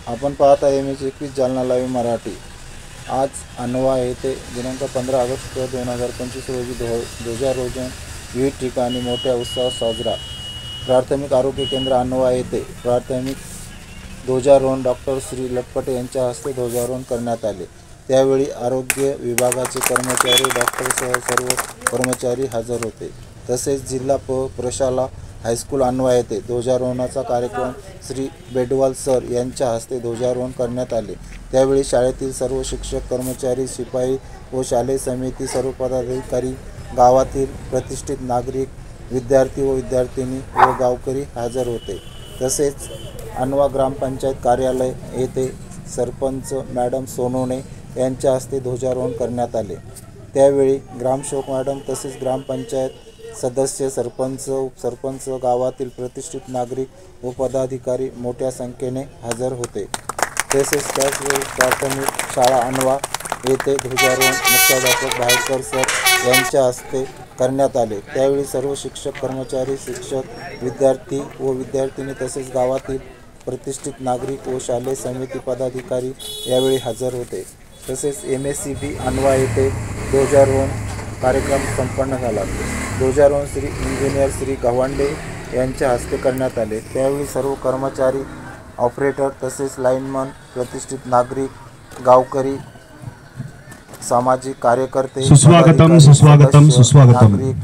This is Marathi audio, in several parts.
आपण पाहत आहे MH21 जालना लाईव्ह मराठी। आज अनवा येथे दिनांक 15 ऑगस्ट 2025 रोजी ध्वजारोहण विविध ठिकाणी मोठ्या उत्साहात साजरा। प्राथमिक आरोग्य केंद्र अनवा येथे प्राथमिक ध्वजारोहण डॉक्टर श्री लटपटे यांच्या हस्ते ध्वजारोहण करण्यात आले। त्यावेळी आरोग्य विभागाचे कर्मचारी डॉक्टरसह सर्व कर्मचारी हजर होते। तसेच जिल्हा प्रशाला हायस्कूल अनवा येथे ध्वजारोहणाचा कार्यक्रम श्री बेडवाल सर यांच्या हस्ते ध्वजारोहण करण्यात आले। त्यावेळी शाळेतील सर्व शिक्षक कर्मचारी शिपाई व शालेय समिती सर्व पदाधिकारी गावातील प्रतिष्ठित नागरिक विद्यार्थी व विद्यार्थिनी व गावकरी हजर होते। तसेच अनवा ग्रामपंचायत कार्यालय येथे सरपंच मॅडम सोनोने यांच्या हस्ते ध्वजारोहण करण्यात आले। त्यावेळी ग्रामसेवक मॅडम तसेच ग्रामपंचायत सदस्य सरपंच उपसरपंच गावातील प्रतिष्ठित नागरिक व पदाधिकारी मोठ्या संख्येने हजर होते। तसेच त्याचवेळी प्राथमिक शाळा अनवा येथे ध्वजारोहण मुख्याध्यापक भायकर सर यांच्या हस्ते करण्यात आले। त्यावेळी सर्व शिक्षक कर्मचारी शिक्षक विद्यार्थी व विद्यार्थिनी तसेच गावातील प्रतिष्ठित नागरिक व शालेय समिती पदाधिकारी यावेळी हजर होते। तसेच MSCB अनवा येथे ध्वजारोहण कार्यक्रम संपन्न झाला। ध्वजारोहण श्री इंजिनियर श्री गव्हांडे यांच्या हस्ते करण्यात आले। त्यावेळी सर्व कर्मचारी ऑपरेटर तसेच लाईनमन प्रतिष्ठित नागरिक गावकरी सामाजिक कार्यकर्ते सुस्वागतम नागरिक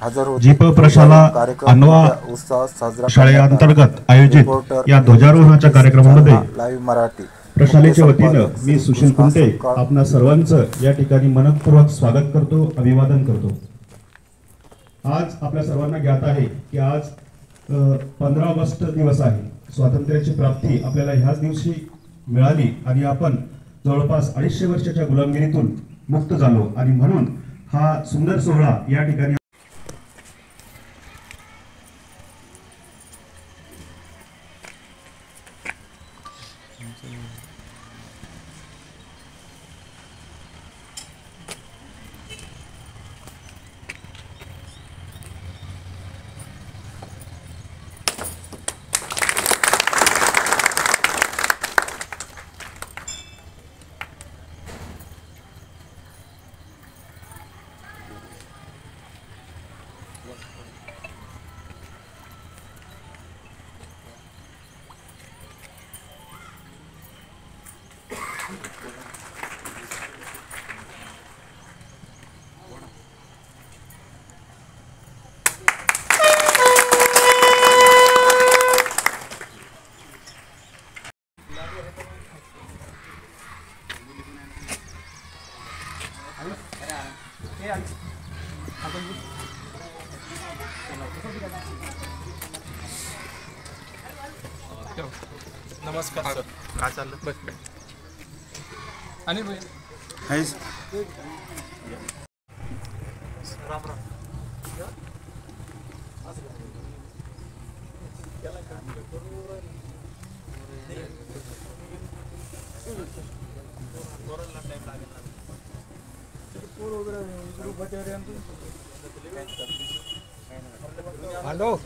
हजर होते। जीप प्रशाला अनवा उत्साहात साजरा शाळेअंतर्गत आयोजित या ध्वजारोहणाच्या कार्यक्रमामध्ये लाईव्ह मराठी प्रशालेच्या वतीने मी सुशील कुंटे आपणा सर्वांचं या ठिकाणी मनपूर्वक स्वागत करतो, अभिवादन करतो। आज आपल्या सर्वांना ज्ञात आहे की आज 15 ऑगस्ट दिवस आहे। स्वातंत्र्याची प्राप्ती आपल्याला ह्याच दिवशी मिळाली आणि आपण जवळपास 250 वर्षाच्या गुलामगिरीतून मुक्त झालो आणि म्हणून हा सुंदर सोहळा या ठिकाणी नमस्कार सर, काय चाललं? बस आणि राम राम। हॅलो